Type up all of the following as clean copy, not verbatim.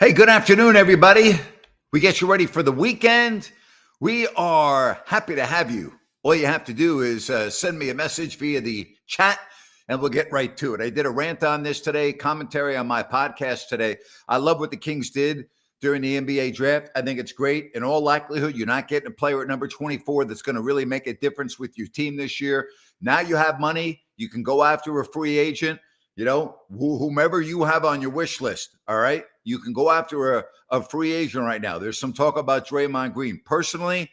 Hey, good afternoon, everybody. We get you ready for the weekend. We are happy to have you. All you have to do is send me a message via the chat, and we'll get right to it. I did a rant on this today, commentary on my podcast today. I love what the Kings did during the NBA draft. I think it's great. In all likelihood, you're not getting a player at number 24 that's going to really make a difference with your team this year. Now you have money. You can go after a free agent. Whomever you have on your wish list, all right? You can go after a free agent right now. There's some talk about Draymond Green. Personally,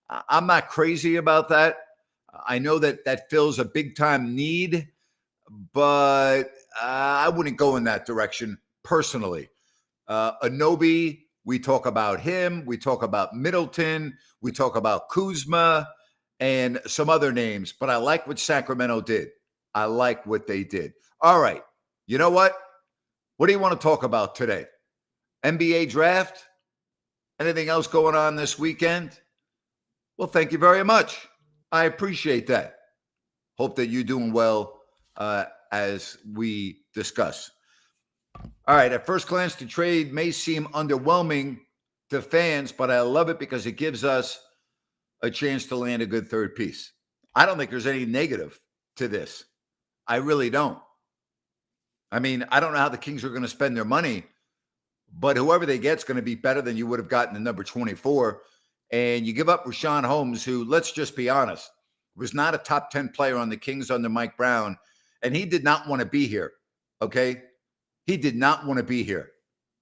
I'm not crazy about that. I know that fills a big-time need, but I wouldn't go in that direction personally. Anobi, we talk about him. We talk about Middleton. We talk about Kuzma and some other names, but I like what Sacramento did. I like what they did. All right. You know what? What do you want to talk about today? NBA draft? Anything else going on this weekend? Well, thank you very much. I appreciate that. Hope that you're doing well as we discuss. All right. At first glance, the trade may seem underwhelming to fans, but I love it because it gives us a chance to land a good third piece. I don't think there's any negative to this. I really don't. I mean, I don't know how the Kings are going to spend their money, but whoever they get is going to be better than you would have gotten in number 24. And you give up Rashawn Holmes, who, let's just be honest, was not a top 10 player on the Kings under Mike Brown, and he did not want to be here, okay? He did not want to be here.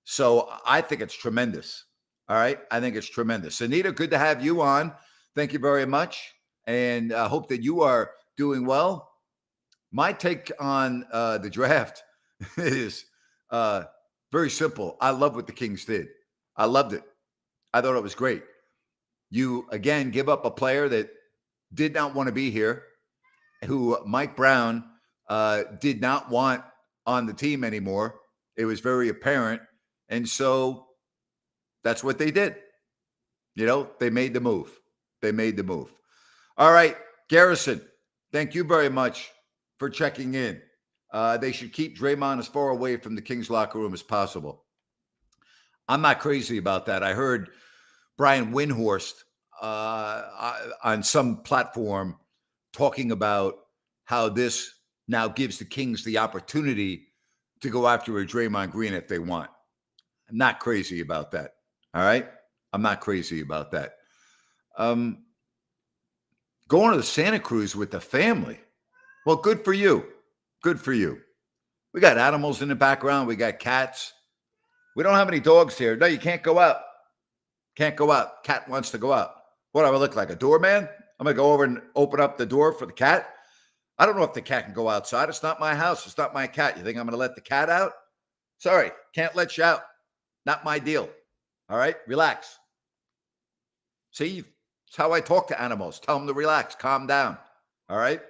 So I think it's tremendous, all right? I think it's tremendous. Anita, good to have you on. Thank you very much, and I hope that you are doing well. My take on the draft is very simple. I love what the Kings did. I loved it. I thought it was great. You, again, give up a player that did not want to be here, who Mike Brown did not want on the team anymore. It was very apparent. And so that's what they did. You know, they made the move. They made the move. All right, Garrison, thank you very much for checking in. They should keep Draymond as far away from the Kings locker room as possible. I'm not crazy about that. I heard Brian Windhorst on some platform talking about how this now gives the Kings the opportunity to go after a Draymond Green if they want. I'm not crazy about that. All right? I'm not crazy about that. Going to the Santa Cruz with the family. Well, good for you. Good for you. We got animals in the background. We got cats. We don't have any dogs here. No, you can't go out. Can't go out. Cat wants to go out. What do I look like, a doorman? I'm going to go over and open up the door for the cat? I don't know if the cat can go outside. It's not my house. It's not my cat. You think I'm going to let the cat out? Sorry, can't let you out. Not my deal. All right? Relax. See, it's how I talk to animals. Tell them to relax, calm down. All right?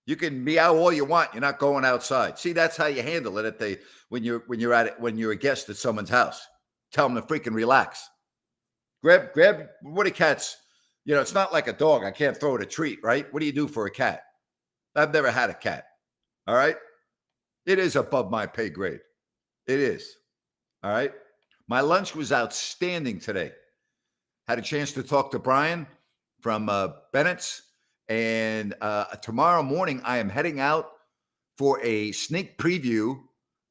You can meow all you want. You're not going outside. See, that's how you handle it when you're a guest at someone's house. Tell them to freaking relax. Grab. What are cats? You know, it's not like a dog. I can't throw it a treat, right? What do you do for a cat? I've never had a cat. All right. It is above my pay grade. It is. All right. My lunch was outstanding today. Had a chance to talk to Brian from Bennett's. And tomorrow morning, I am heading out for a sneak preview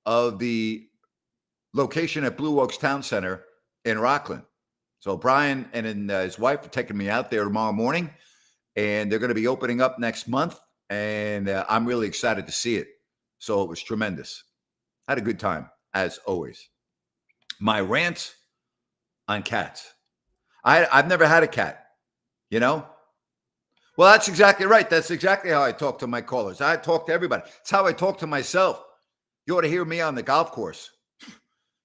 of the location at Blue Oaks Town Center in Rockland. So Brian and his wife are taking me out there tomorrow morning, and they're going to be opening up next month. And I'm really excited to see it. So it was tremendous. Had a good time, as always. My rant on cats. I've never had a cat, you know? Well, that's exactly right. That's exactly how I talk to my callers. I talk to everybody. It's how I talk to myself. You ought to hear me on the golf course.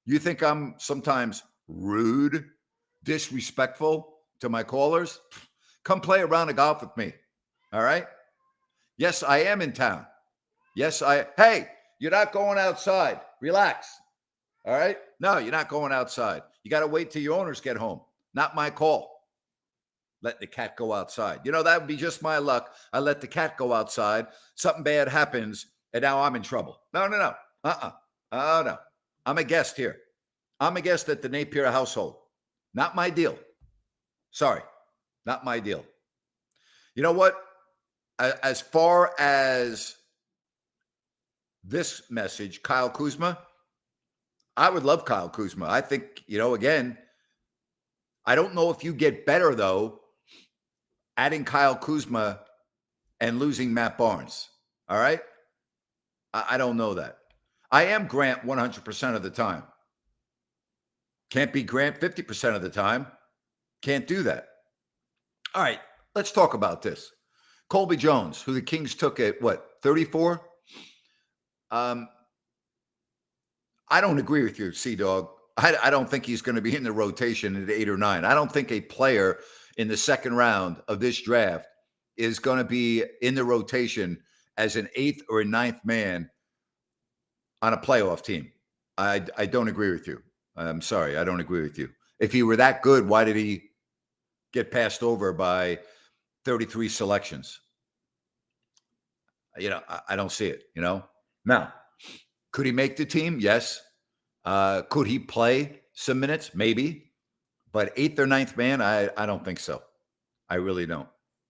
You think I'm sometimes rude, disrespectful to my callers? Come play a round of golf with me. All right? Yes, I am in town. Hey, you're not going outside. Relax. All right? No, you're not going outside. You got to wait till your owners get home. Not my call. Let the cat go outside. You know, that would be just my luck. I let the cat go outside. Something bad happens, and now I'm in trouble. No. Oh, no. I'm a guest here. I'm a guest at the Napier household. Not my deal. Sorry, not my deal. You know what? As far as this message, Kyle Kuzma, I would love Kyle Kuzma. I think, again, I don't know if you get better, though, adding Kyle Kuzma and losing Matt Barnes. All right? I don't know that. I am Grant 100% of the time. Can't be Grant 50% of the time. Can't do that. All right, let's talk about this. Colby Jones, who the Kings took at, 34? I don't agree with you, Sea-Dog. I don't think he's going to be in the rotation at 8 or 9. I don't think a player in the second round of this draft is going to be in the rotation as an 8th or a 9th man on a playoff team. I don't agree with you. I'm sorry. I don't agree with you. If he were that good, why did he get passed over by 33 selections? I don't see it, Now, could he make the team? Yes. Could he play some minutes? Maybe. But 8th or 9th man, I don't think so. I really don't.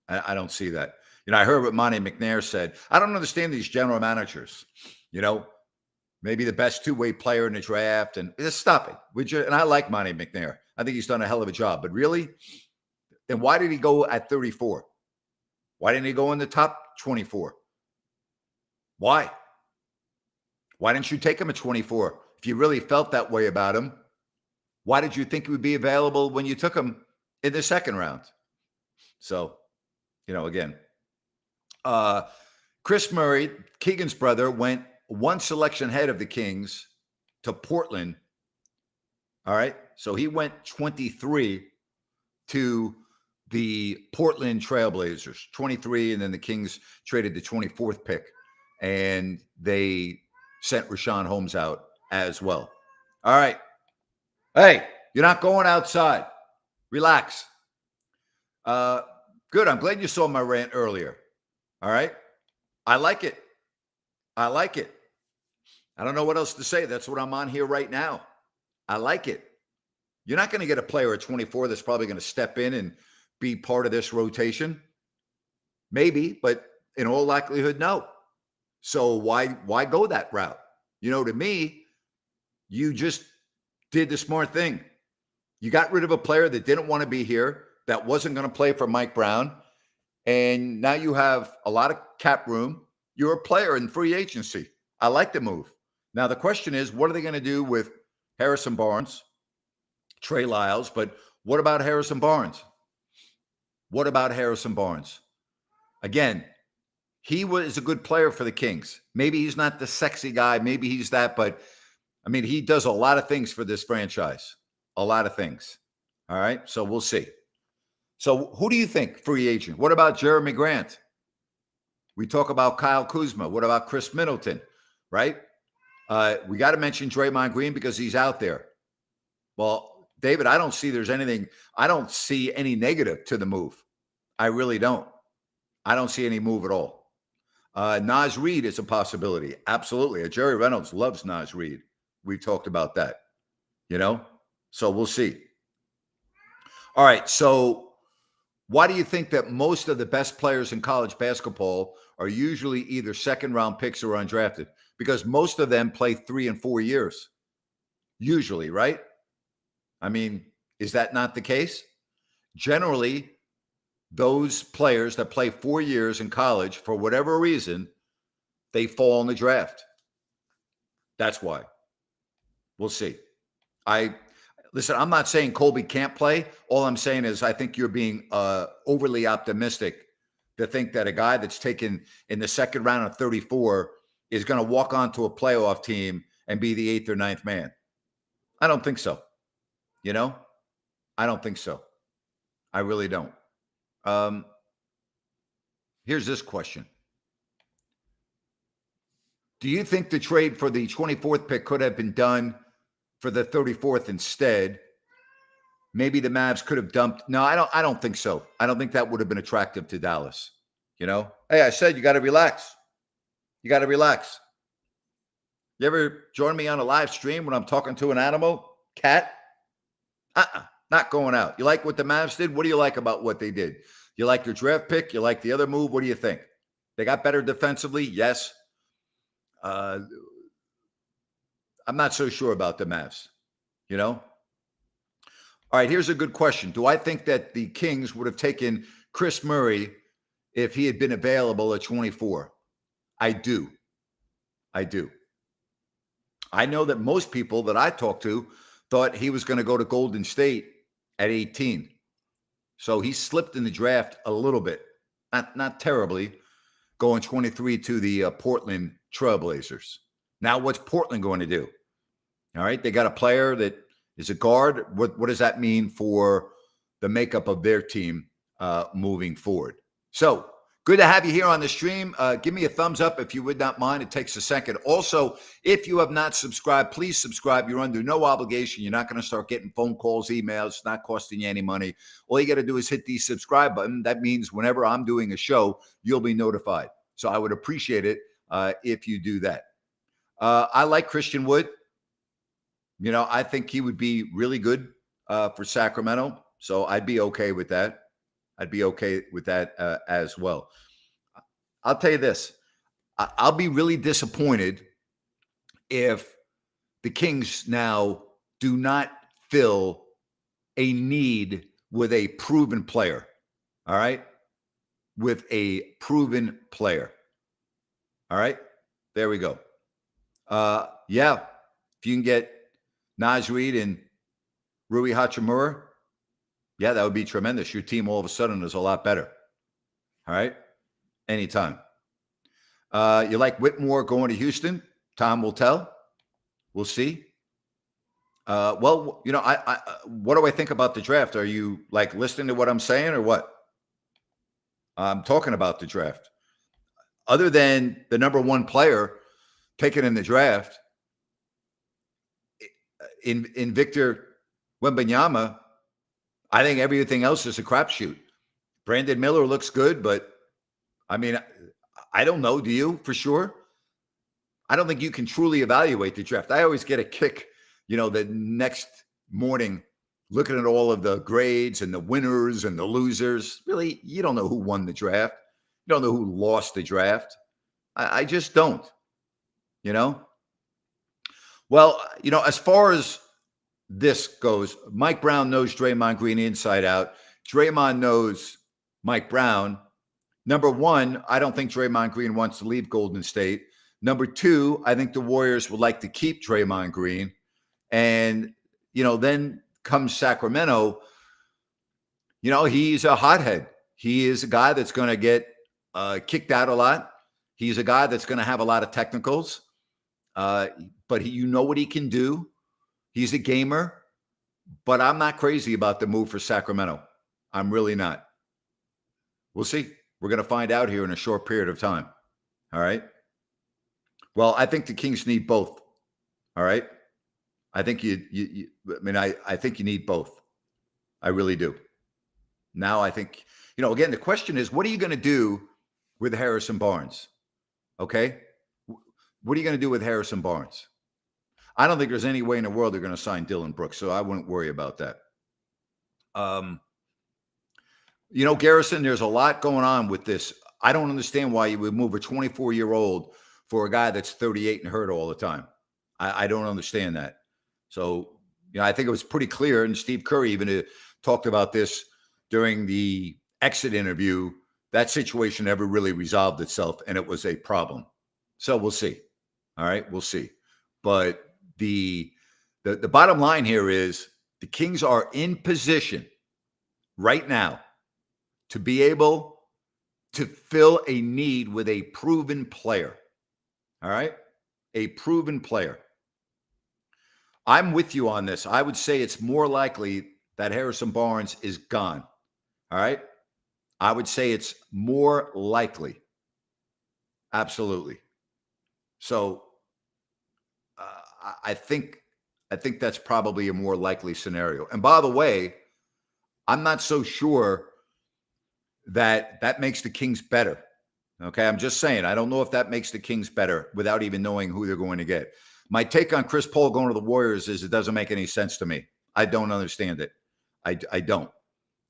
I don't see that. I heard what Monty McNair said. I don't understand these general managers. Maybe the best two-way player in the draft. And just stop it, would you? And I like Monty McNair. I think he's done a hell of a job. But really? Then why did he go at 34? Why didn't he go in the top 24? Why? Why didn't you take him at 24? If you really felt that way about him, why did you think he would be available when you took him in the second round? So, again, Chris Murray, Keegan's brother, went one selection ahead of the Kings to Portland. All right. So he went 23 to the Portland Trailblazers, 23. And then the Kings traded the 24th pick and they sent Richaun Holmes out as well. All right. Hey, you're not going outside. Relax. Good. I'm glad you saw my rant earlier. All right. I like it. I like it. I don't know what else to say. That's what I'm on here right now. I like it. You're not going to get a player at 24 that's probably going to step in and be part of this rotation. Maybe, but in all likelihood, no. So why go that route? To me, you just did the smart thing. You got rid of a player that didn't want to be here, that wasn't going to play for Mike Brown. And now you have a lot of cap room. You're a player in free agency. I like the move. Now, the question is, what are they going to do with Harrison Barnes, Trey Lyles? But what about Harrison Barnes? What about Harrison Barnes? Again, he was a good player for the Kings. Maybe he's not the sexy guy. Maybe he's that. But, he does a lot of things for this franchise. A lot of things. All right? So we'll see. So who do you think free agent? What about Jeremy Grant? We talk about Kyle Kuzma. What about Chris Middleton? Right? We got to mention Draymond Green because he's out there. Well, David, I don't see any negative to the move. I really don't. I don't see any move at all. Naz Reid is a possibility. Absolutely. Jerry Reynolds loves Naz Reid. We talked about that, so we'll see. All right. So why do you think that most of the best players in college basketball are usually either second-round picks or undrafted? Because most of them play 3 and 4 years, usually, right? Is that not the case? Generally, those players that play 4 years in college, for whatever reason, they fall in the draft. That's why. We'll see. Listen, I'm not saying Colby can't play. All I'm saying is I think you're being overly optimistic to think that a guy that's taken in the second round of 34 is going to walk onto a playoff team and be the 8th or 9th man. I don't think so. I don't think so. I really don't. Here's this question. Do you think the trade for the 24th pick could have been done for the 34th instead? Maybe the Mavs could have dumped. No, I don't think so. I don't think that would have been attractive to Dallas. Hey, I said you got to relax. You got to relax. You ever join me on a live stream when I'm talking to an animal? Cat? Not going out. You like what the Mavs did? What do you like about what they did? You like their draft pick? You like the other move? What do you think? They got better defensively? Yes. Uh, I'm not so sure about the Mavs, you know? All right, here's a good question. Do I think that the Kings would have taken Chris Murray if he had been available at 24? I do. I do. I know that most people that I talked to thought he was going to go to Golden State at 18. So he slipped in the draft a little bit, not terribly, going 23 to the Portland Trailblazers. Now, what's Portland going to do? All right, they got a player that is a guard. What does that mean for the makeup of their team moving forward? So good to have you here on the stream. Give me a thumbs up if you would not mind. It takes a second. Also, if you have not subscribed, please subscribe. You're under no obligation. You're not going to start getting phone calls, emails. It's not costing you any money. All you got to do is hit the subscribe button. That means whenever I'm doing a show, you'll be notified. So I would appreciate it if you do that. I like Christian Wood. You know, I think he would be really good for Sacramento. So I'd be okay with that. I'd be okay with that as well. I'll tell you this. I'll be really disappointed if the Kings now do not fill a need with a proven player. All right? With a proven player. All right? There we go. Yeah. If you can get Naz Reid and Rui Hachimura, yeah, that would be tremendous. Your team all of a sudden is a lot better. All right? Anytime. You like Whitmore going to Houston? Time will tell. We'll see. Well, you know, I what do I think about the draft? Are you like listening to what I'm saying or what? I'm talking about the draft. Other than the number one player taken in the draft, in Victor Wembanyama, I think everything else is a crapshoot. Brandon Miller looks good, but I mean, I don't know. Do you for sure? I don't think you can truly evaluate the draft. I always get a kick, you know, the next morning looking at all of the grades and the winners and the losers. Really, you don't know who won the draft. You don't know who lost the draft. I just don't, you know? Well, you know, as far as this goes, Mike Brown knows Draymond Green inside out. Draymond knows Mike Brown. Number one, I don't think Draymond Green wants to leave Golden State. Number two, I think the Warriors would like to keep Draymond Green. And, you know, then comes Sacramento. You know, he's a hothead. He is a guy that's going to get kicked out a lot. He's a guy that's going to have a lot of technicals. But you know what he can do. He's a gamer. But I'm not crazy about the move for Sacramento. I'm really not. We'll see. We're going to find out here in a short period of time. All right. Well, I think the Kings need both. All right. I think I think you need both. I really do. Now I think, you know, again, the question is, what are you going to do with Harrison Barnes? Okay. What are you going to do with Harrison Barnes? I don't think there's any way in the world they're going to sign Dylan Brooks, so I wouldn't worry about that. You know, Garrison, there's a lot going on with this. I don't understand why you would move a 24-year-old for a guy that's 38 and hurt all the time. I don't understand that. So, you know, I think it was pretty clear, and Steve Kerr even talked about this during the exit interview. That situation never really resolved itself, and it was a problem. So we'll see. All right, we'll see. But the bottom line here is the Kings are in position right now to be able to fill a need with a proven player. All right? A proven player. I'm with you on this. I would say it's more likely that Harrison Barnes is gone. All right? I would say it's more likely. Absolutely. So I think that's probably a more likely scenario. And by the way, I'm not so sure that makes the Kings better. Okay, I'm just saying, I don't know if that makes the Kings better without even knowing who they're going to get. My take on Chris Paul going to the Warriors is it doesn't make any sense to me. I don't understand it. I don't.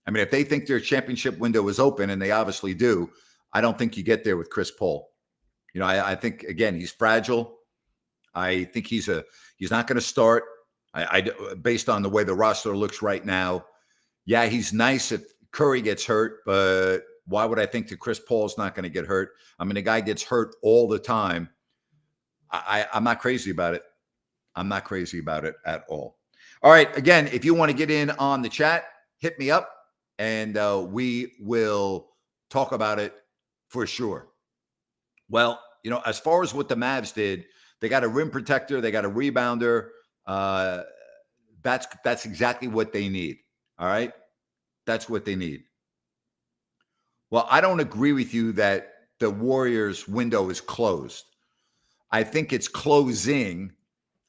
I mean, if they think their championship window is open, and they obviously do, I don't think you get there with Chris Paul. You know, I think, again, he's fragile. I think he's not going to start. Based on the way the roster looks right now. Yeah, he's nice if Curry gets hurt, but why would I think that Chris Paul's not going to get hurt? I mean, the guy gets hurt all the time. I'm not crazy about it. I'm not crazy about it at all. All right. Again, if you want to get in on the chat, hit me up and we will talk about it for sure. Well, you know, as far as what the Mavs did, they got a rim protector, they got a rebounder. That's exactly what they need. All right. That's what they need. Well, I don't agree with you that the Warriors window is closed. I think it's closing.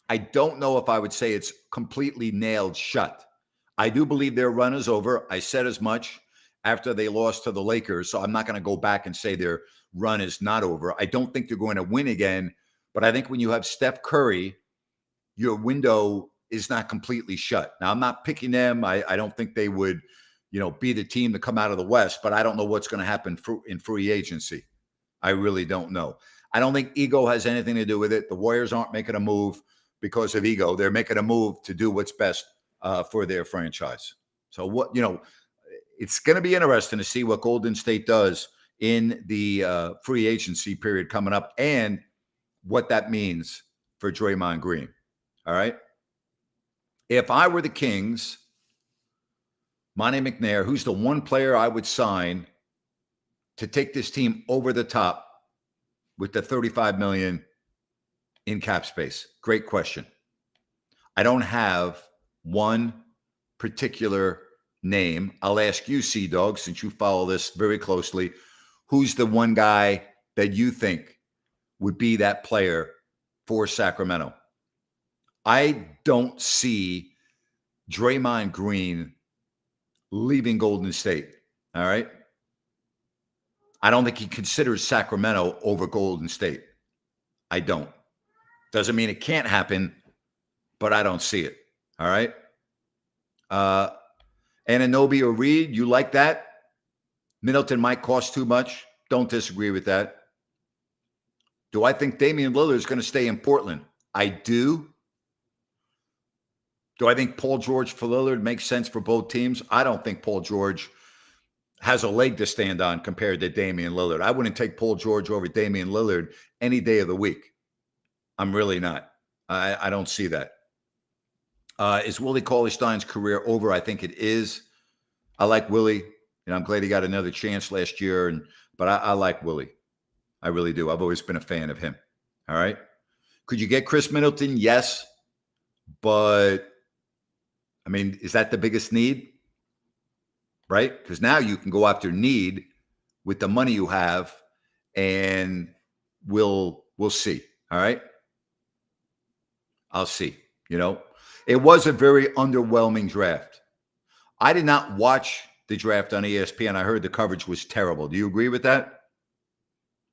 I don't know if I would say it's completely nailed shut. I do believe their run is over. I said as much after they lost to the Lakers, so I'm not going to go back and say their run is not over. I don't think they're going to win again, but I think when you have Steph Curry, your window is not completely shut. Now, I'm not picking them. I don't think they would, you know, be the team to come out of the West, but I don't know what's going to happen in free agency. I really don't know. I don't think ego has anything to do with it. The Warriors aren't making a move because of ego. They're making a move to do what's best for their franchise. So what, you know, it's going to be interesting to see what Golden State does in the free agency period coming up and what that means for Draymond Green. All right. If I were the Kings, Monte McNair, who's the one player I would sign to take this team over the top with the $35 million in cap space? Great question. I don't have one particular name. I'll ask you, Sea-Dog, since you follow this very closely, who's the one guy that you think would be that player for Sacramento? I don't see Draymond Green leaving Golden State. All right. I don't think he considers Sacramento over Golden State. I don't. Doesn't mean it can't happen, but I don't see it. All right. Anunoby or Reed, you like that? Middleton might cost too much. Don't disagree with that. Do I think Damian Lillard is going to stay in Portland? I do. Do I think Paul George for Lillard makes sense for both teams? I don't think Paul George has a leg to stand on compared to Damian Lillard. I wouldn't take Paul George over Damian Lillard any day of the week. I'm really not. I don't see that. Is Willie Cauley-Stein's career over? I think it is. I like Willie. I'm glad he got another chance last year, but I like Willie. I really do. I've always been a fan of him. All right. Could you get Chris Middleton? Yes. But, I mean, is that the biggest need? Right? Because now you can go after need with the money you have, and we'll see. All right? I'll see. It was a very underwhelming draft. I did not watch the draft on ESPN. I heard the coverage was terrible. Do you agree with that?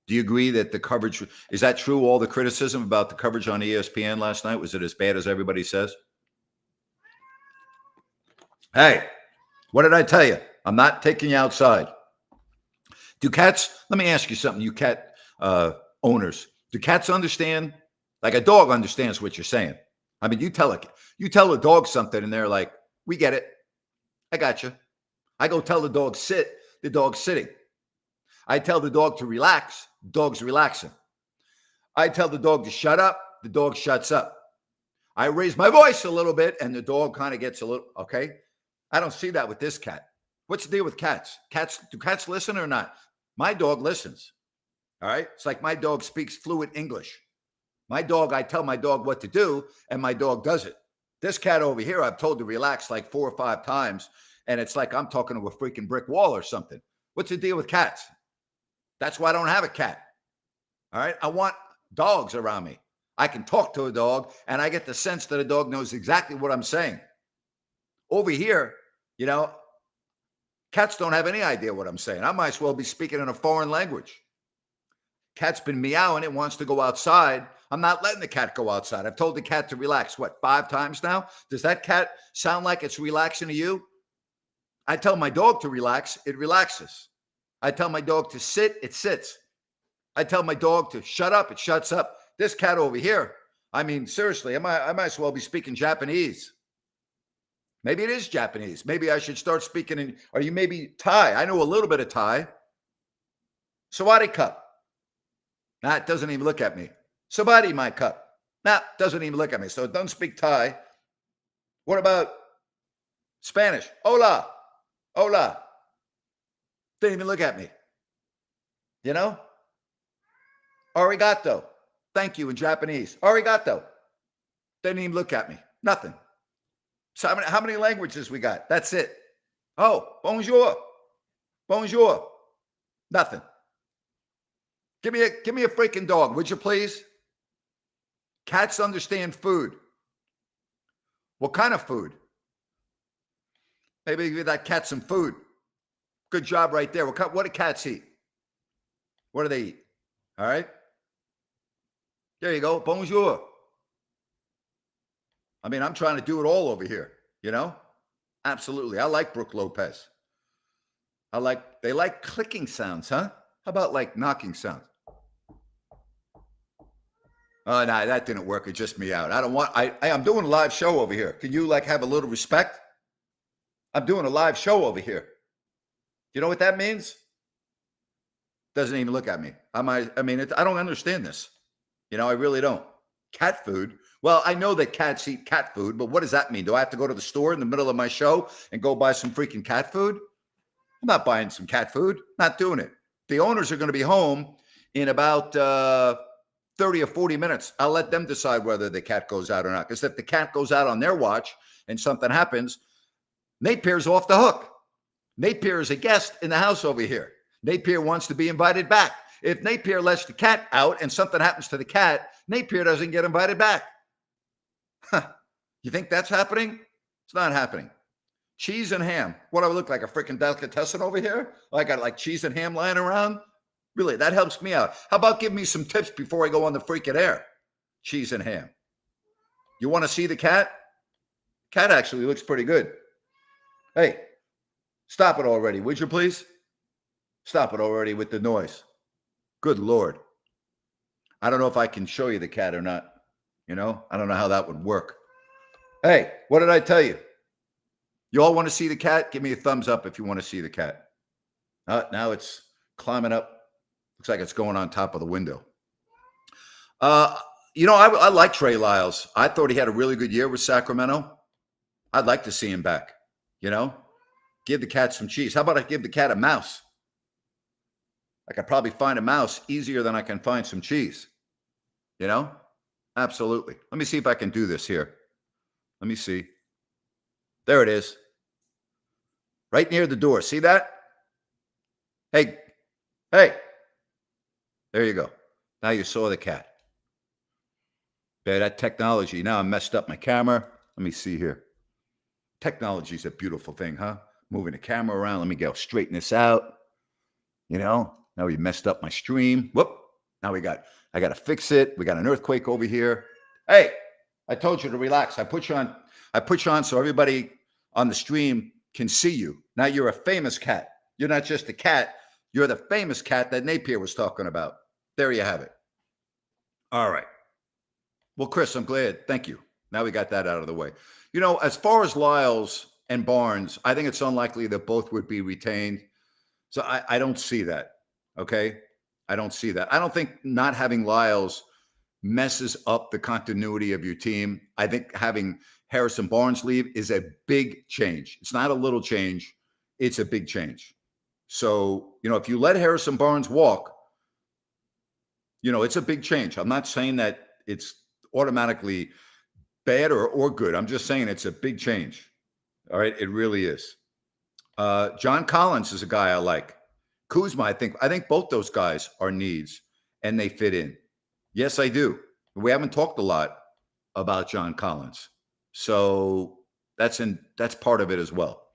Do you agree that the coverage, is that true? All the criticism about the coverage on ESPN last night, was it as bad as everybody says? Hey, what did I tell you? I'm not taking you outside. Do cats, let me ask you something, you cat owners. Do cats understand? Like a dog understands what you're saying. I mean, you tell a dog something and they're like, we get it. I got you. I go tell the dog sit, the dog's sitting. I tell the dog to relax, the dog's relaxing. I tell the dog to shut up, the dog shuts up. I raise my voice a little bit and the dog kind of gets a little, okay? I don't see that with this cat. What's the deal with cats? Do cats listen or not? My dog listens. All right? It's like my dog speaks fluent English. My dog, I tell my dog what to do, and my dog does it. This cat over here, I've told to relax like 4 or 5 times, and it's like I'm talking to a freaking brick wall or something. What's the deal with cats? That's why I don't have a cat. All right? I want dogs around me. I can talk to a dog, and I get the sense that a dog knows exactly what I'm saying. Over here, cats don't have any idea what I'm saying. I might as well be speaking in a foreign language. Cat's been meowing. It wants to go outside. I'm not letting the cat go outside. I've told the cat to relax, what, 5 times now? Does that cat sound like it's relaxing to you? I tell my dog to relax, it relaxes. I tell my dog to sit, it sits. I tell my dog to shut up, it shuts up. This cat over here, I mean, seriously, I might as well be speaking Japanese. Maybe it is Japanese. Maybe I should start speaking in, are you maybe Thai? I know a little bit of Thai. Sawadee cup. Nah, it doesn't even look at me. Sabadi my cup. Nah, doesn't even look at me. So don't speak Thai. What about Spanish? Hola. Hola. Didn't even look at me. You know? Arigato. Thank you in Japanese. Arigato. Didn't even look at me. Nothing. So how many languages we got? That's it. Oh, bonjour. Bonjour. Nothing. Give me a freaking dog, would you please? Cats understand food. What kind of food? Maybe give that cat some food. Good job right there. What do cats eat? What do they eat? All right. There you go. Bonjour. I mean, I'm trying to do it all over here, you know? Absolutely. I like Brooke Lopez. They like clicking sounds, huh? How about like knocking sounds? Oh, no, that didn't work. It just me out. I'm doing a live show over here. Can you like have a little respect? I'm doing a live show over here. You know what that means? Doesn't even look at me. I don't understand this. You know, I really don't. Cat food. Well, I know that cats eat cat food, but what does that mean? Do I have to go to the store in the middle of my show and go buy some freaking cat food? I'm not buying some cat food. Not doing it. The owners are going to be home in about 30 or 40 minutes. I'll let them decide whether the cat goes out or not. Because if the cat goes out on their watch and something happens, Napier's off the hook. Napier is a guest in the house over here. Napier wants to be invited back. If Napier lets the cat out and something happens to the cat, Napier doesn't get invited back. Huh. You think that's happening? It's not happening. Cheese and ham. What do I look like, a freaking delicatessen over here? I got like cheese and ham lying around? Really, that helps me out. How about give me some tips before I go on the freaking air? Cheese and ham. You want to see the cat? Cat actually looks pretty good. Hey, stop it already, would you please? Stop it already with the noise. Good Lord. I don't know if I can show you the cat or not. You know, I don't know how that would work. Hey, what did I tell you? You all want to see the cat? Give me a thumbs up if you want to see the cat. Now it's climbing up. Looks like it's going on top of the window. You know, I like Trey Lyles. I thought he had a really good year with Sacramento. I'd like to see him back. You know, give the cat some cheese. How about I give the cat a mouse? I could probably find a mouse easier than I can find some cheese. You know? Absolutely. Let me see if I can do this here. Let me see. There it is. Right near the door. See that? Hey. Hey. There you go. Now you saw the cat. Yeah, that technology. Now I messed up my camera. Let me see here. Technology is a beautiful thing, huh? Moving the camera around. Let me go straighten this out. You know? Now we messed up my stream. Whoop. Now I got to fix it. We got an earthquake over here. Hey, I told you to relax. I put you on so everybody on the stream can see you. Now you're a famous cat. You're not just a cat. You're the famous cat that Napier was talking about. There you have it. All right. Well, Chris, I'm glad. Thank you. Now we got that out of the way. You know, as far as Lyles and Barnes, I think it's unlikely that both would be retained. So I don't see that. Okay. I don't see that. I don't think not having Lyles messes up the continuity of your team. I think having Harrison Barnes leave is a big change. It's not a little change. It's a big change. So, you know, if you let Harrison Barnes walk, you know, it's a big change. I'm not saying that it's automatically bad or good. I'm just saying it's a big change. All right. It really is. John Collins is a guy I like. Kuzma, I think both those guys are needs and they fit in. Yes, I do. We haven't talked a lot about John Collins. So that's part of it as well.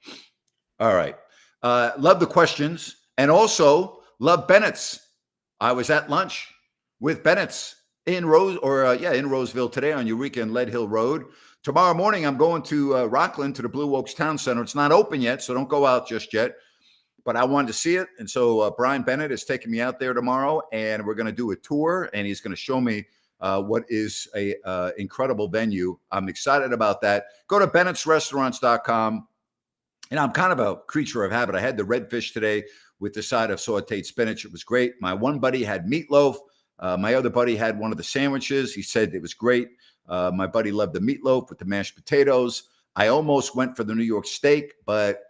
All right. Love the questions and also love Bennett's. I was at lunch with Bennett's in Roseville today on Eureka and Lead Hill Road. Tomorrow morning, I'm going to Rockland to the Blue Oaks Town Center. It's not open yet, so don't go out just yet. But I wanted to see it, and so Brian Bennett is taking me out there tomorrow, and we're going to do a tour, and he's going to show me what is a incredible venue. I'm excited about that. Go to bennettsrestaurants.com. And I'm kind of a creature of habit. I had the redfish today with the side of sauteed spinach. It was great. My one buddy had meatloaf. My other buddy had one of the sandwiches. He said it was great. My buddy loved the meatloaf with the mashed potatoes. I almost went for the New York steak, but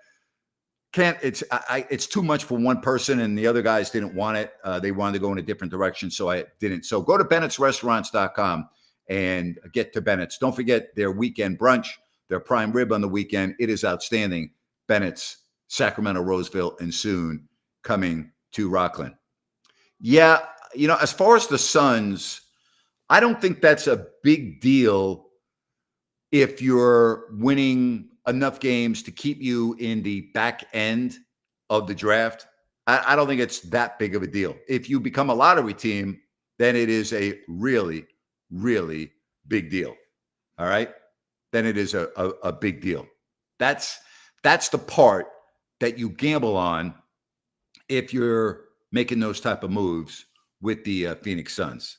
it's too much for one person, and the other guys didn't want it. They wanted to go in a different direction, so I didn't. So go to bennettsrestaurants.com and get to Bennett's. Don't forget their weekend brunch, their prime rib on the weekend. It is outstanding. Bennett's, Sacramento, Roseville, and soon coming to Rockland. Yeah, as far as the Suns, I don't think that's a big deal if you're winning enough games to keep you in the back end of the draft. I don't think it's that big of a deal. If you become a lottery team, then it is a really, really big deal. All right? Then it is a big deal. That's the part that you gamble on if you're making those type of moves with the Phoenix Suns.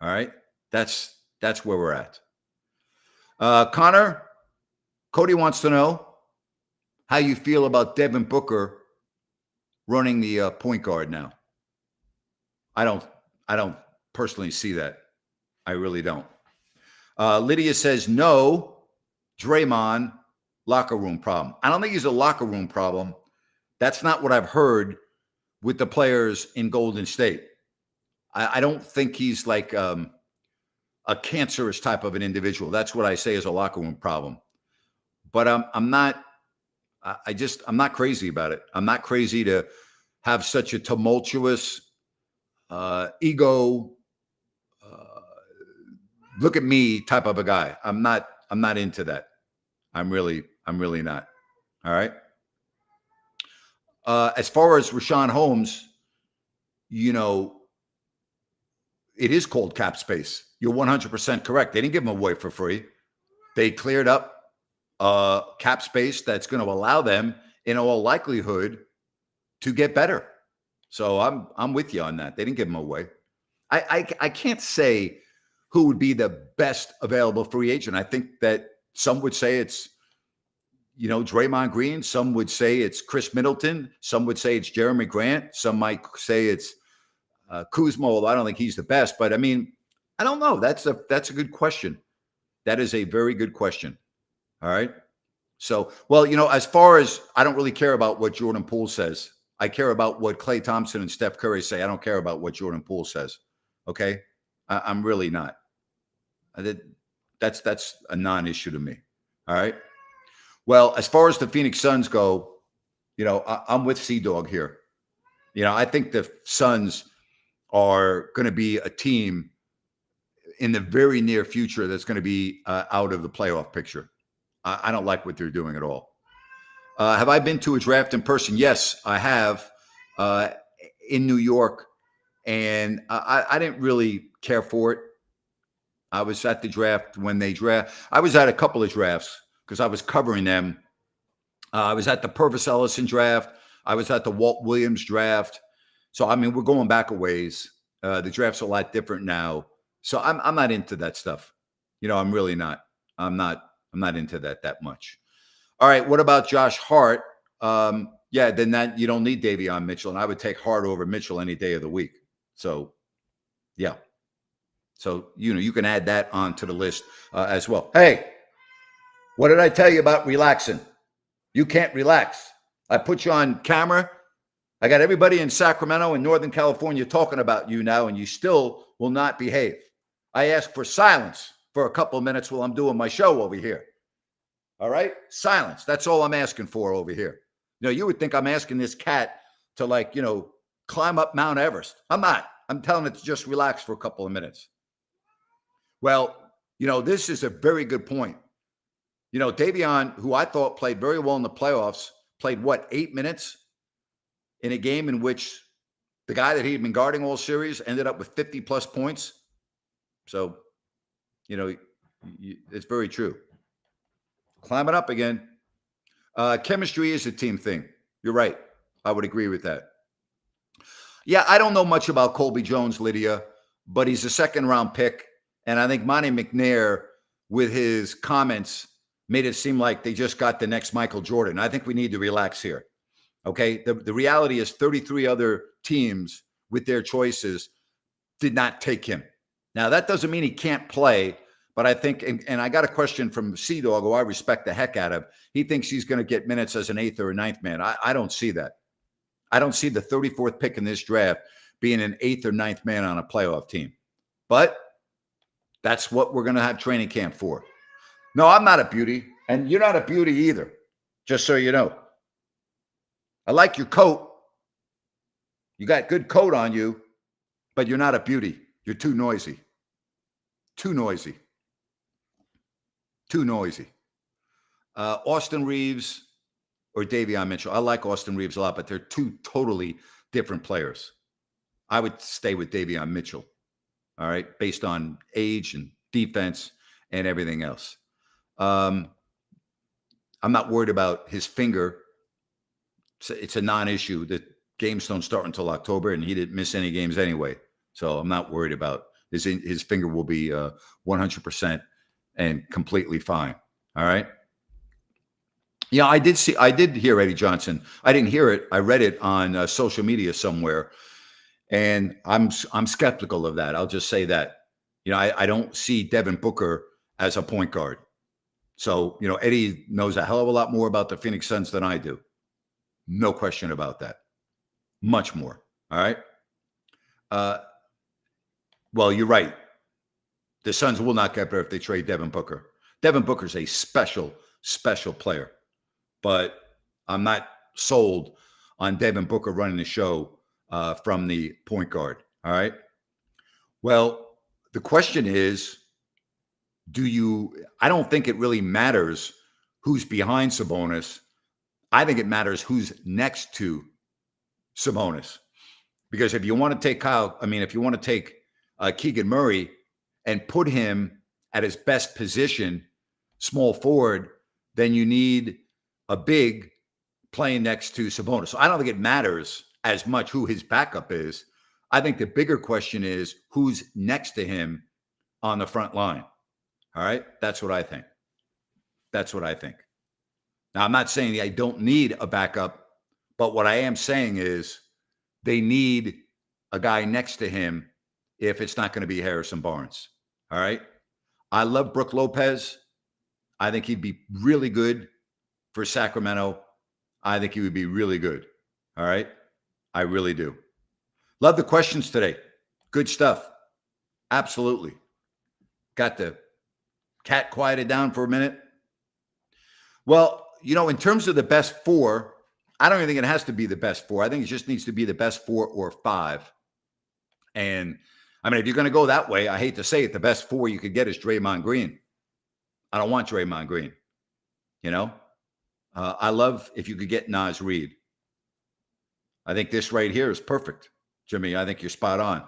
All right? That's where we're at. Cody wants to know how you feel about Devin Booker running the point guard now. I don't personally see that. I really don't. Lydia says no. Draymond, locker room problem. I don't think he's a locker room problem. That's not what I've heard with the players in Golden State. I don't think he's like a cancerous type of an individual. That's what I say is a locker room problem. But I'm not crazy about it. I'm not crazy to have such a tumultuous ego, look at me type of a guy. I'm not into that. I'm really not. All right. As far as Rashawn Holmes, it is called cap space. You're 100% correct. They didn't give him away for free. They cleared up cap space that's going to allow them, in all likelihood, to get better. So I'm with you on that. They didn't give him away. I can't say who would be the best available free agent. I think that some would say it's, Draymond Green. Some would say it's Chris Middleton. Some would say it's Jeremy Grant. Some might say it's Kuzma, although I don't think he's the best. But I mean, I don't know. That's a good question. That is a very good question. All right. So, well, as far as I don't really care about what Jordan Poole says. I care about what Klay Thompson and Steph Curry say. I don't care about what Jordan Poole says. Okay. I'm really not. That's a non-issue to me. All right. Well, as far as the Phoenix Suns go, I'm with Sea-Dog here. I think the Suns are going to be a team in the very near future that's going to be out of the playoff picture. I don't like what they're doing at all. Have I been to a draft in person? Yes, I have, in New York, and I didn't really care for it. I was at the draft when they draft. I was at a couple of drafts because I was covering them. I was at the Purvis Ellison draft. I was at the Walt Williams draft. So, I mean, we're going back a ways. The draft's a lot different now. So I'm not into that stuff. I'm really not. I'm not into that much. All right. What about Josh Hart? Yeah, then that you don't need Davion Mitchell. And I would take Hart over Mitchell any day of the week. So, yeah. So, you can add that onto the list as well. Hey, what did I tell you about relaxing? You can't relax. I put you on camera. I got everybody in Sacramento and Northern California talking about you now, and you still will not behave. I ask for silence for a couple of minutes while I'm doing my show over here. All right? Silence. That's all I'm asking for over here. You would think I'm asking this cat to climb up Mount Everest. I'm not. I'm telling it to just relax for a couple of minutes. Well, this is a very good point. Davion, who I thought played very well in the playoffs, played 8 minutes in a game in which the guy that he had been guarding all series ended up with 50 plus points. So, it's very true. Climb it up again. Chemistry is a team thing. You're right. I would agree with that. Yeah, I don't know much about Colby Jones, Lydia, but he's a second-round pick. And I think Monty McNair, with his comments, made it seem like they just got the next Michael Jordan. I think we need to relax here. Okay? The reality is 33 other teams with their choices did not take him. Now, that doesn't mean he can't play, but I think, and I got a question from Sea Dog, who I respect the heck out of. He thinks he's going to get minutes as an eighth or a ninth man. I don't see that. I don't see the 34th pick in this draft being an eighth or ninth man on a playoff team. But that's what we're going to have training camp for. No, I'm not a beauty, and you're not a beauty either, just so you know. I like your coat. You got good coat on you, but you're not a beauty. You're too noisy. Too noisy. Too noisy. Austin Reeves or Davion Mitchell. I like Austin Reeves a lot, but they're two totally different players. I would stay with Davion Mitchell, all right, based on age and defense and everything else. I'm not worried about his finger. It's a non-issue. The games don't start until October, and he didn't miss any games anyway. So I'm not worried about his finger will be 100% and completely fine. All right. Yeah, I did hear Eddie Johnson. I didn't hear it. I read it on social media somewhere, and I'm skeptical of that. I'll just say that. I don't see Devin Booker as a point guard. So, Eddie knows a hell of a lot more about the Phoenix Suns than I do. No question about that. Much more. All right. Well, you're right. The Suns will not get better if they trade Devin Booker. Devin Booker's a special, special player. But I'm not sold on Devin Booker running the show from the point guard. All right. Well, the question is, I don't think it really matters who's behind Sabonis. I think it matters who's next to Sabonis. Because if you want to take Keegan Murray and put him at his best position, small forward, then you need a big playing next to Sabonis. So I don't think it matters as much who his backup is. I think the bigger question is who's next to him on the front line. All right. That's what I think. Now, I'm not saying I don't need a backup, but what I am saying is they need a guy next to him if it's not going to be Harrison Barnes. All right. I love Brook Lopez. I think he'd be really good for Sacramento. I think he would be really good. All right. I really do. Love the questions today. Good stuff. Absolutely. Got the cat quieted down for a minute. Well, in terms of the best four, I don't even think it has to be the best four. I think it just needs to be the best 4 or 5. And if you're going to go that way, I hate to say it, the best 4 you could get is Draymond Green. I don't want Draymond Green. I love if you could get Naz Reid. I think this right here is perfect. Jimmy, I think you're spot on.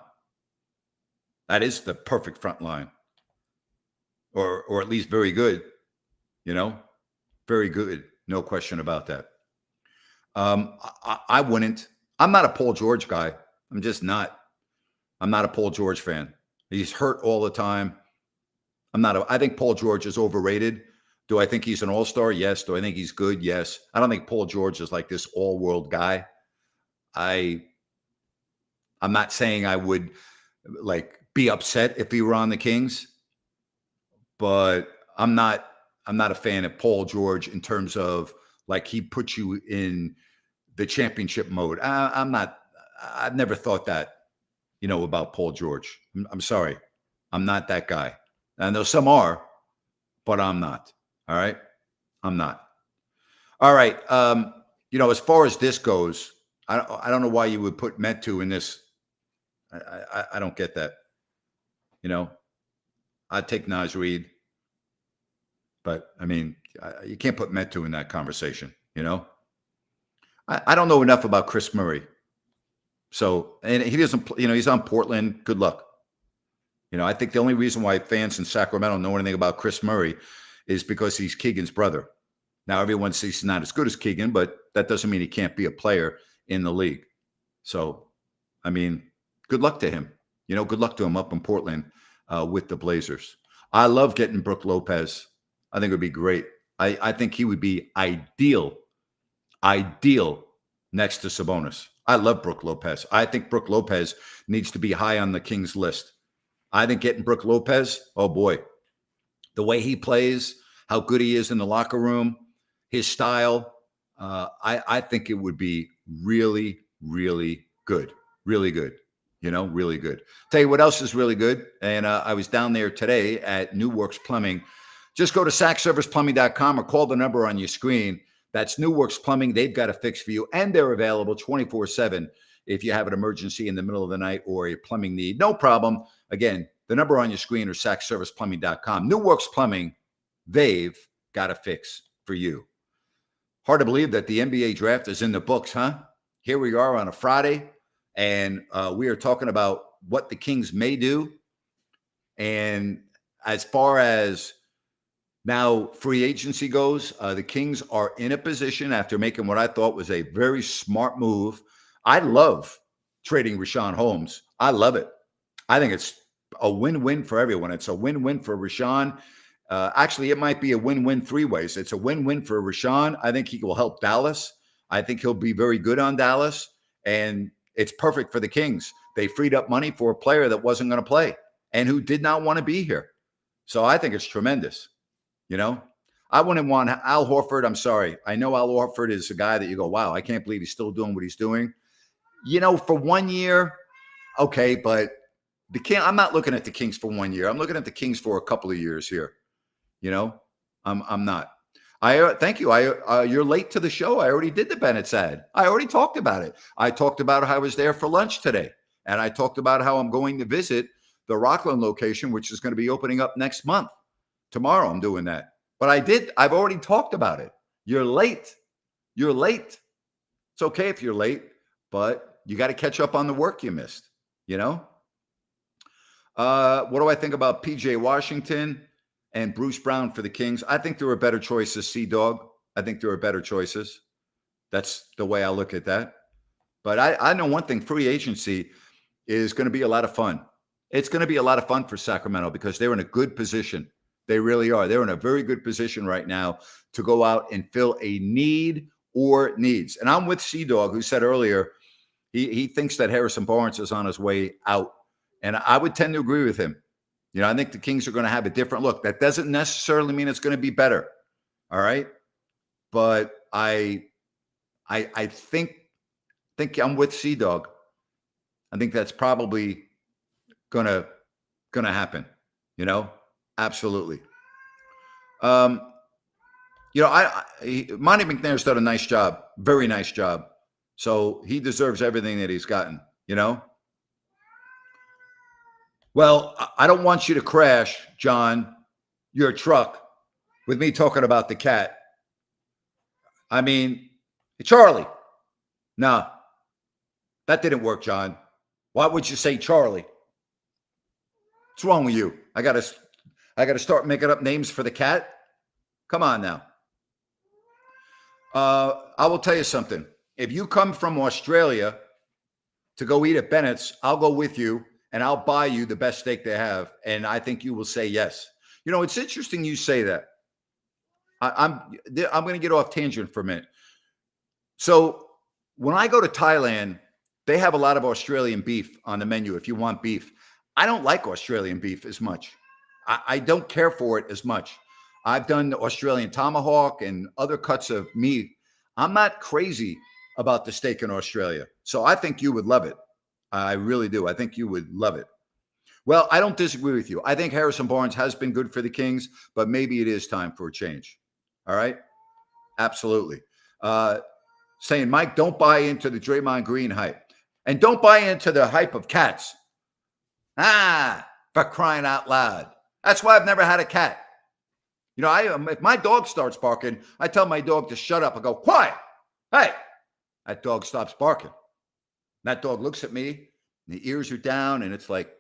That is the perfect front line. Or at least very good. Very good. No question about that. I wouldn't. I'm not a Paul George guy. I'm just not. I'm not a Paul George fan. He's hurt all the time. I think Paul George is overrated. Do I think he's an all-star? Yes. Do I think he's good? Yes. I don't think Paul George is like this all-world guy. I'm not saying I would be upset if he were on the Kings, but I'm not a fan of Paul George in terms of he puts you in the championship mode. I've never thought that, about Paul George. I'm sorry. I'm not that guy. I know some are, but I'm not. All right. I'm not. All right. As far as this goes, I don't know why you would put Metu in this. I don't get that. I'd take Naz Reid, but you can't put Metu in that conversation. I don't know enough about Chris Murray. So, and he doesn't, he's on Portland. Good luck. I think the only reason why fans in Sacramento know anything about Chris Murray is because he's Keegan's brother. Now, everyone says he's not as good as Keegan, but that doesn't mean he can't be a player in the league. So, I mean, good luck to him. Good luck to him up in Portland with the Blazers. I love getting Brook Lopez. I think it would be great. I think he would be ideal next to Sabonis. I love Brook Lopez. I think Brook Lopez needs to be high on the Kings list. I think getting Brook Lopez, oh boy, the way he plays, how good he is in the locker room, his style, I think it would be really, really good. Really good. Really good. Tell you what else is really good. And I was down there today at New Works Plumbing. Just go to sackserviceplumbing.com or call the number on your screen. That's New Works Plumbing. They've got a fix for you, and they're available 24/7 if you have an emergency in the middle of the night or a plumbing need. No problem. Again, the number on your screen or sackserviceplumbing.com. New Works Plumbing, they've got a fix for you. Hard to believe that the NBA draft is in the books, huh? Here we are on a Friday, and we are talking about what the Kings may do. And as far as now free agency goes, the Kings are in a position after making what I thought was a very smart move. I love trading Richaun Holmes. I love it. I think it's a win-win for everyone. It's a win-win for Richaun. Actually, it might be a win-win three ways. It's a win-win for Richaun. I think he will help Dallas. I think he'll be very good on Dallas. And it's perfect for the Kings. They freed up money for a player that wasn't going to play and who did not want to be here. So I think it's tremendous. I wouldn't want Al Horford. I'm sorry. I know Al Horford is a guy that you go, wow, I can't believe he's still doing what he's doing. For 1 year, okay, but I'm not looking at the Kings for 1 year. I'm looking at the Kings for a couple of years here. I'm not. Thank you. You're late to the show. I already did the Bennett's ad. I already talked about it. I talked about how I was there for lunch today, and I talked about how I'm going to visit the Rockland location, which is going to be opening up next month. Tomorrow I'm doing that. But I've already talked about it. You're late. You're late. It's okay if you're late, but you got to catch up on the work you missed, What do I think about PJ Washington and Bruce Brown for the Kings? I think there are better choices, Sea-Dog. I think there are better choices. That's the way I look at that. But I know one thing, free agency is going to be a lot of fun. It's going to be a lot of fun for Sacramento because they're in a good position. They really are. They're in a very good position right now to go out and fill a need or needs. And I'm with Sea-Dog, who said earlier he thinks that Harrison Barnes is on his way out. And I would tend to agree with him. I think the Kings are going to have a different look. That doesn't necessarily mean it's going to be better. All right. But I think I'm with Sea-Dog. I think that's probably gonna happen. Absolutely. Monty McNair's done a nice job, very nice job. So he deserves everything that he's gotten. Well, I don't want you to crash, John, your truck with me talking about the cat. I mean, Charlie. No, that didn't work, John. Why would you say Charlie? What's wrong with you? I got to start making up names for the cat. Come on now. I will tell you something. If you come from Australia to go eat at Bennett's, I'll go with you and I'll buy you the best steak they have. And I think you will say yes. It's interesting you say that. I'm going to get off tangent for a minute. So when I go to Thailand, they have a lot of Australian beef on the menu if you want beef. I don't like Australian beef as much. I don't care for it as much. I've done the Australian tomahawk and other cuts of meat. I'm not crazy about the steak in Australia. So I think you would love it. I really do. I think you would love it. Well, I don't disagree with you. I think Harrison Barnes has been good for the Kings, but maybe it is time for a change. All right? Absolutely. Saying, Mike, don't buy into the Draymond Green hype. And don't buy into the hype of cats. For crying out loud. That's why I've never had a cat. If my dog starts barking, I tell my dog to shut up. I go, quiet. Hey, that dog stops barking. That dog looks at me, and the ears are down, and it's like,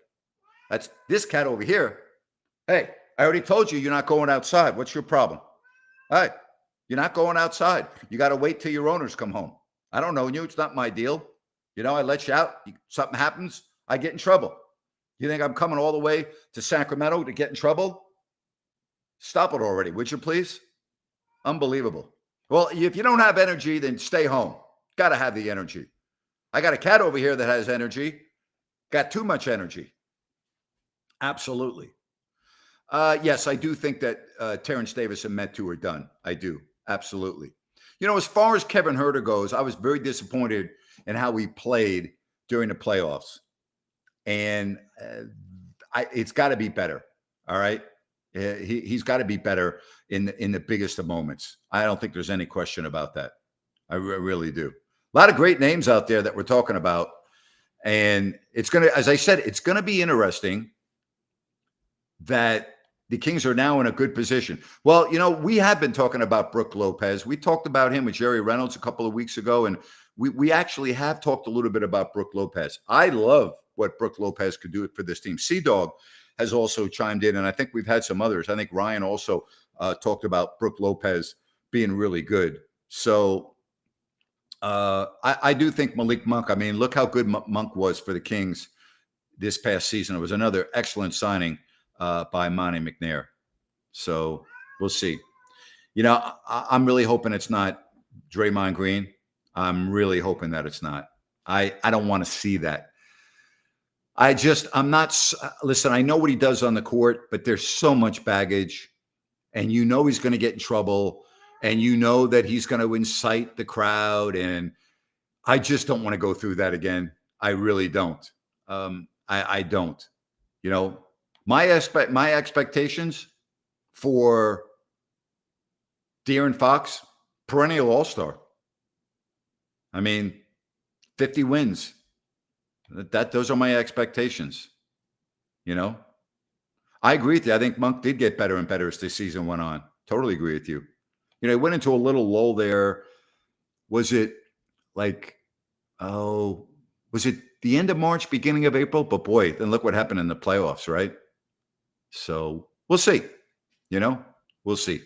That's this cat over here. Hey, I already told you you're not going outside. What's your problem? Hey, you're not going outside. You got to wait till your owners come home. I don't know you. It's not my deal. I let you out. Something happens, I get in trouble. You think I'm coming all the way to Sacramento to get in trouble? Stop it already, would you please? Unbelievable. Well, if you don't have energy, then stay home. Got to have the energy. I got a cat over here that has energy. Got too much energy. Absolutely. Yes, I do think that Terrence Davis and Metu are done. I do. Absolutely. As far as Kevin Herter goes, I was very disappointed in how he played during the playoffs. And it's got to be better. All right. He's got to be better in the biggest of moments. I don't think there's any question about that. I really do. A lot of great names out there that we're talking about. And it's going to, as I said, it's going to be interesting that the Kings are now in a good position. Well, we have been talking about Brook Lopez. We talked about him with Jerry Reynolds a couple of weeks ago, and we actually have talked a little bit about Brook Lopez. I love what Brook Lopez could do for this team. Sea-Dog has also chimed in, and I think we've had some others. I think Ryan also talked about Brook Lopez being really good. So I do think Malik Monk, I mean, look how good Monk was for the Kings this past season. It was another excellent signing by Monty McNair. So we'll see. I'm really hoping it's not Draymond Green. I'm really hoping that it's not. I don't want to see that. I'm not, listen, I know what he does on the court, but there's so much baggage, and he's going to get in trouble, and that he's going to incite the crowd, and I just don't want to go through that again. I really don't. I don't. My expectations for De'Aaron Fox, perennial all-star. I mean, 50 wins. Those are my expectations. I agree with you. I think Monk did get better and better as the season went on. Totally agree with you. He went into a little lull there. Was it was it the end of March, beginning of April? But boy, then look what happened in the playoffs, right? So we'll see. We'll see.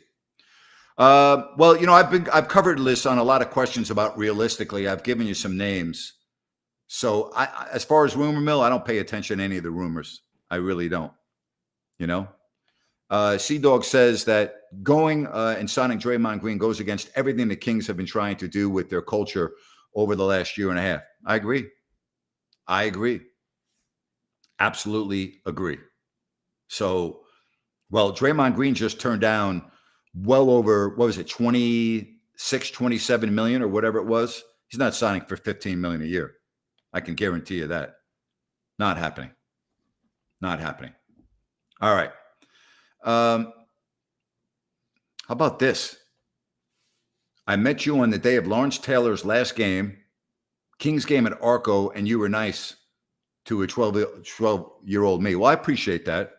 Well, I've covered this on a lot of questions about realistically. I've given you some names. So as far as rumor mill, I don't pay attention to any of the rumors. I really don't. Sea-Dog says that going and signing Draymond Green goes against everything the Kings have been trying to do with their culture over the last year and a half. I agree. Absolutely agree. So, Draymond Green just turned down well over, what was it, 26, 27 million or whatever it was. He's not signing for 15 million a year. I can guarantee you that. Not happening. All right. How about this? I met you on the day of Lawrence Taylor's last game, Kings game at Arco, and you were nice to a 12-year-old me. Well, I appreciate that.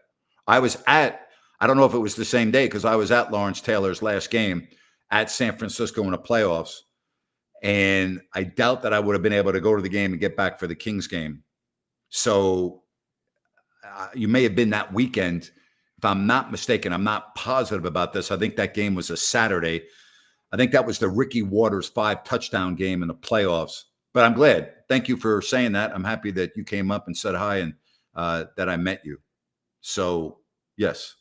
I don't know if it was the same day because I was at Lawrence Taylor's last game at San Francisco in the playoffs. And I doubt that I would have been able to go to the game and get back for the Kings game. So you may have been that weekend. If I'm not mistaken, I'm not positive about this. I think that game was a Saturday. I think that was the Ricky Waters 5-touchdown game in the playoffs. But I'm glad. Thank you for saying that. I'm happy that you came up and said hi and that I met you. So, yes.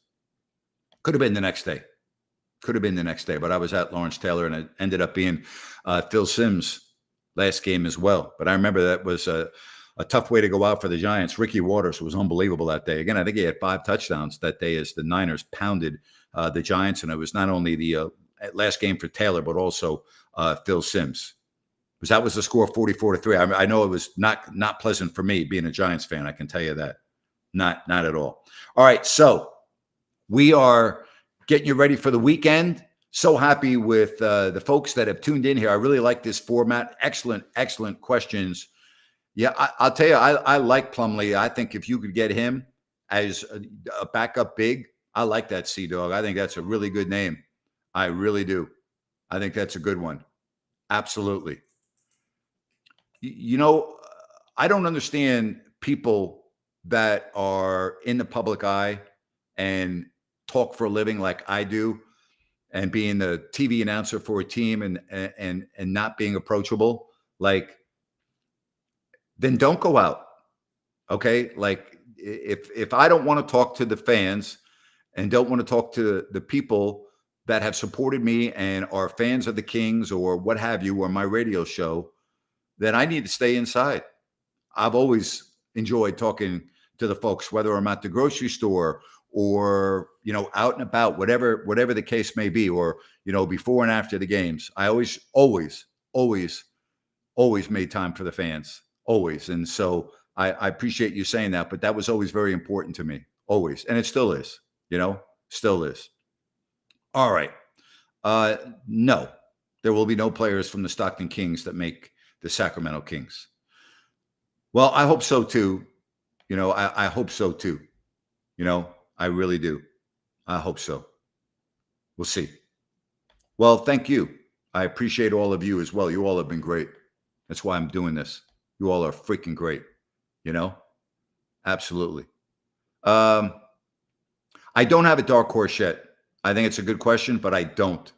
Could have been the next day. But I was at Lawrence Taylor, and it ended up being Phil Simms' last game as well. But I remember that was a tough way to go out for the Giants. Ricky Waters was unbelievable that day. Again, I think he had 5 touchdowns that day as the Niners pounded the Giants, and it was not only the last game for Taylor, but also Phil Simms. Because that was the score 44-3. I know it was not pleasant for me being a Giants fan. I can tell you that. Not at all. All right, so we are getting you ready for the weekend. So happy with the folks that have tuned in here. I really like this format. Excellent questions. Yeah, I'll tell you, I like Plumlee. I think if you could get him as a backup big, I like that Sea-Dog. I think that's a really good name. I really do. I think that's a good one. Absolutely. I don't understand people that are in the public eye and talk for a living like I do, and being the TV announcer for a team and not being approachable, like, then don't go out. Okay? Like, if I don't want to talk to the fans and don't want to talk to the people that have supported me and are fans of the Kings or what have you, or my radio show, then I need to stay inside. I've always enjoyed talking to the folks, whether I'm at the grocery store or, out and about, whatever the case may be, or, before and after the games. I always made time for the fans, always. And so I appreciate you saying that, but that was always very important to me, always. And it still is, still is. All right. No, there will be no players from the Stockton Kings that make the Sacramento Kings. Well, I hope so too. I hope so too. I really do. I hope so. We'll see. Well, thank you. I appreciate all of you as well. You all have been great. That's why I'm doing this. You all are freaking great. Absolutely. I don't have a dark horse yet. I think it's a good question, but I don't.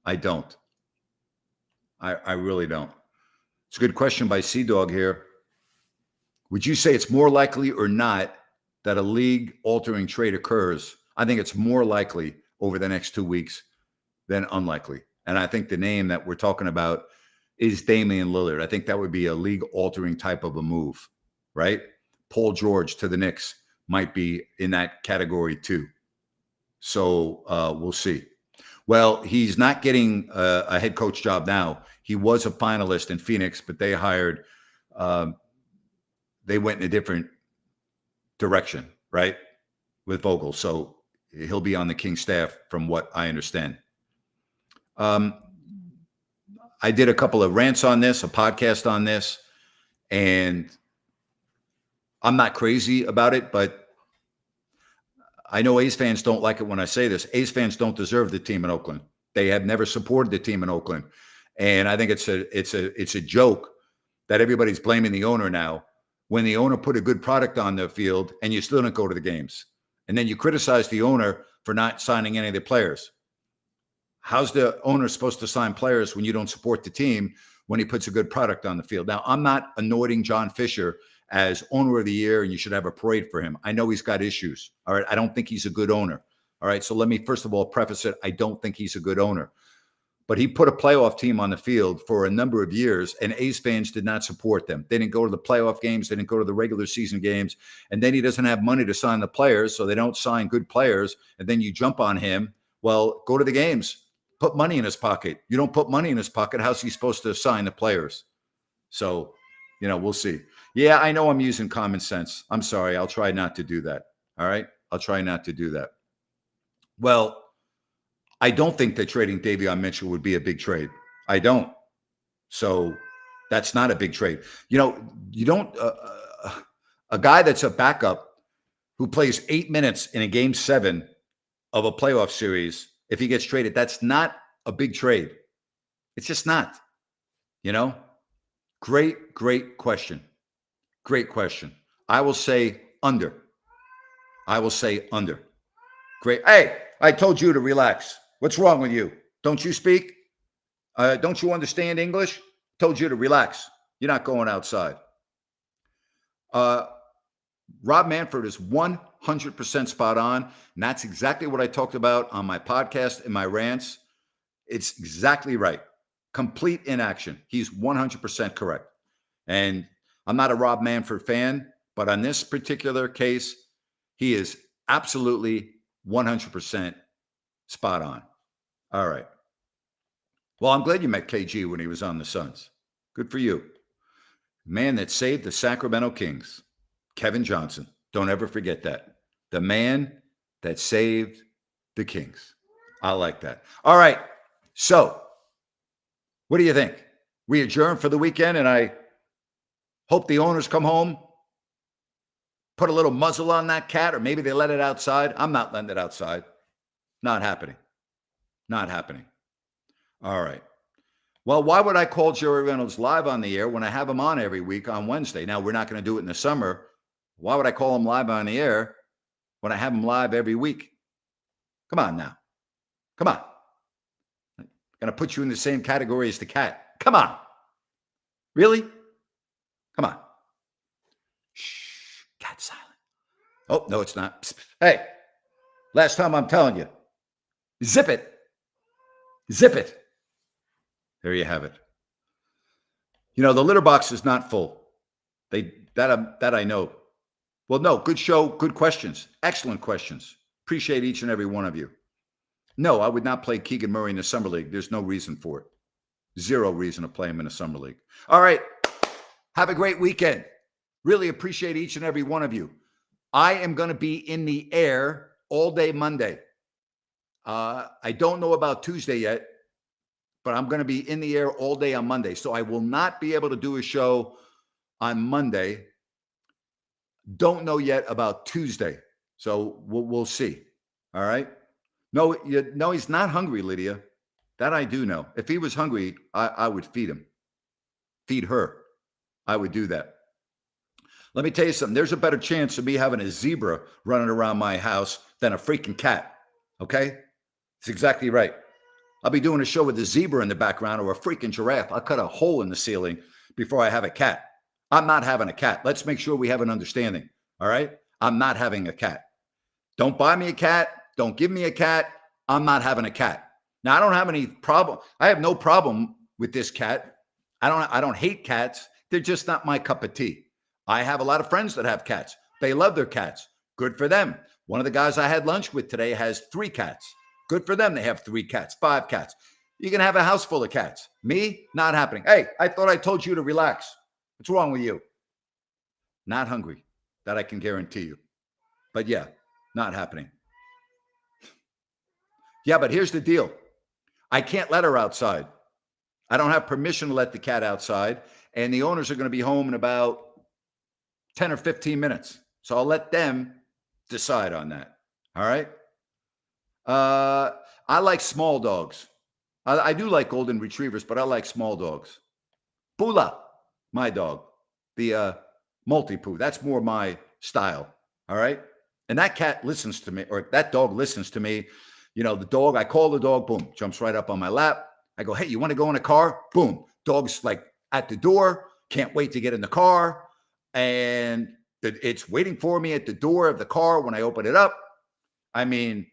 I don't. I really don't. It's a good question by Sea Dog here. Would you say it's more likely or not that a league-altering trade occurs? I think it's more likely over the next 2 weeks than unlikely. And I think the name that we're talking about is Damian Lillard. I think that would be a league-altering type of a move, right? Paul George to the Knicks might be in that category too. So we'll see. Well, he's not getting a head coach job now. He was a finalist in Phoenix, but they went in a different direction, right, with Vogel. So he'll be on the Kings staff from what I understand. I did a couple of rants on this, a podcast on this, and I'm not crazy about it, but I know A's fans don't like it when I say this. A's fans don't deserve the team in Oakland. They have never supported the team in Oakland. And I think it's a joke that everybody's blaming the owner now when the owner put a good product on the field and you still don't go to the games. And then you criticize the owner for not signing any of the players. How's the owner supposed to sign players when you don't support the team when he puts a good product on the field? Now, I'm not anointing John Fisher as owner of the year and you should have a parade for him. I know he's got issues. All right. I don't think he's a good owner. All right. So let me first of all preface it. I don't think he's a good owner. But he put a playoff team on the field for a number of years, and A's fans did not support them. They didn't go to the playoff games. They didn't go to the regular season games. And then he doesn't have money to sign the players, so they don't sign good players. And then you jump on him. Well, go to the games. Put money in his pocket. You don't put money in his pocket, how's he supposed to sign the players? So, we'll see. Yeah, I know I'm using common sense. I'm sorry. I'll try not to do that. All right? I'll try not to do that. Well, I don't think that trading Davion Mitchell would be a big trade. I don't. So that's not a big trade. You don't, a guy that's a backup who plays 8 minutes in a game 7 of a playoff series, if he gets traded, that's not a big trade. It's just not, Great question. Great question. I will say under. Great. Hey, I told you to relax. What's wrong with you? Don't you speak? Don't you understand English? Told you to relax. You're not going outside. Rob Manfred is 100% spot on. And that's exactly what I talked about on my podcast and my rants. It's exactly right. Complete inaction. He's 100% correct. And I'm not a Rob Manfred fan, but on this particular case, he is absolutely 100% spot on. All right. Well, I'm glad you met KG when he was on the Suns. Good for you. Man that saved the Sacramento Kings, Kevin Johnson. Don't ever forget that. The man that saved the Kings. I like that. All right. So, what do you think? We adjourn for the weekend, and I hope the owners come home, put a little muzzle on that cat, or maybe they let it outside. I'm not letting it outside. Not happening. Not happening. All right. Well, why would I call Jerry Reynolds live on the air when I have him on every week on Wednesday? Now, we're not going to do it in the summer Why would I call them live on the air when I have them live every week? Come on now. Come on. I'm going to put you in the same category as the cat. Come on. Really? Come on. Shh. Cat's silent. Oh, no, it's not. Psst. Hey, last time I'm telling you. Zip it. Zip it. There you have it. You know, the litter box is not full. That I know. Well, no, good show, good questions. Excellent questions. Appreciate each and every one of you. No, I would not play Keegan Murray in the Summer League. There's no reason for it. Zero reason to play him in the Summer League. All right. Have a great weekend. Really appreciate each and every one of you. I am going to be in the air all day Monday. I don't know about Tuesday yet, but I'm going to be in the air all day on Monday. So I will not be able to do a show on Monday. Don't know yet about Tuesday. So we'll see. All right. No, he's not hungry, Lydia. That I do know. If he was hungry, I would feed him. Feed her. I would do that. Let me tell you something. There's a better chance of me having a zebra running around my house than a freaking cat. Okay? It's exactly right. I'll be doing a show with a zebra in the background or a freaking giraffe. I'll cut a hole in the ceiling before I have a cat. I'm not having a cat. Let's make sure we have an understanding. All right? I'm not having a cat. Don't buy me a cat. Don't give me a cat. I'm not having a cat. Now, I don't have any problem. I have no problem with this cat. I don't hate cats. They're just not my cup of tea. I have a lot of friends that have cats. They love their cats. Good for them. One of the guys I had lunch with today has 3 cats. Good for them. They have 3 cats, 5 cats. You can have a house full of cats. Me, not happening. Hey, I thought I told you to relax. What's wrong with you? Not hungry. That I can guarantee you. But yeah, not happening. Yeah, but here's the deal. I can't let her outside. I don't have permission to let the cat outside. And the owners are going to be home in about 10 or 15 minutes. So I'll let them decide on that. All right. I like small dogs. I do like golden retrievers, but I like small dogs. Bula, my dog. The multi-poo. That's more my style. All right. And that cat listens to me, or that dog listens to me. You know, the dog, I call the dog, boom, jumps right up on my lap. I go, hey, you want to go in a car? Boom. Dog's like at the door. Can't wait to get in the car. And it's waiting for me at the door of the car when I open it up. I mean,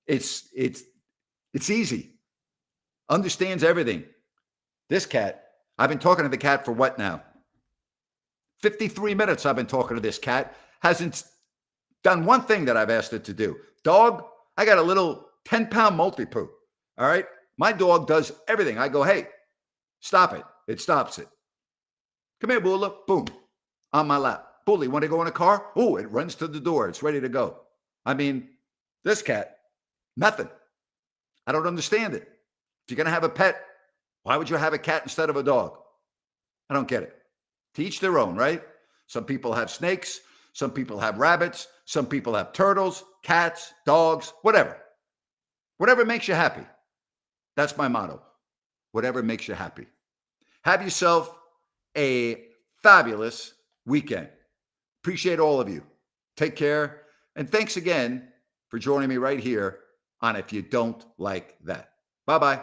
it's easy. Understands everything. This cat, I've been talking to the cat for what now? 53 minutes I've been talking to this cat. Hasn't done one thing that I've asked it to do. Dog, I got a little 10-pound multi-poo. All right? My dog does everything. I go, hey, stop it. It stops it. Come here, Bula. Boom. On my lap. Bula, you want to go in a car? Oh, it runs to the door. It's ready to go. I mean, this cat, nothing. I don't understand it. If you're going to have a pet, why would you have a cat instead of a dog? I don't get it. To each their own, right? Some people have snakes. Some people have rabbits. Some people have turtles, cats, dogs, whatever. Whatever makes you happy. That's my motto. Whatever makes you happy. Have yourself a fabulous weekend. Appreciate all of you. Take care. And thanks again for joining me right here on If You Don't Like That. Bye-bye.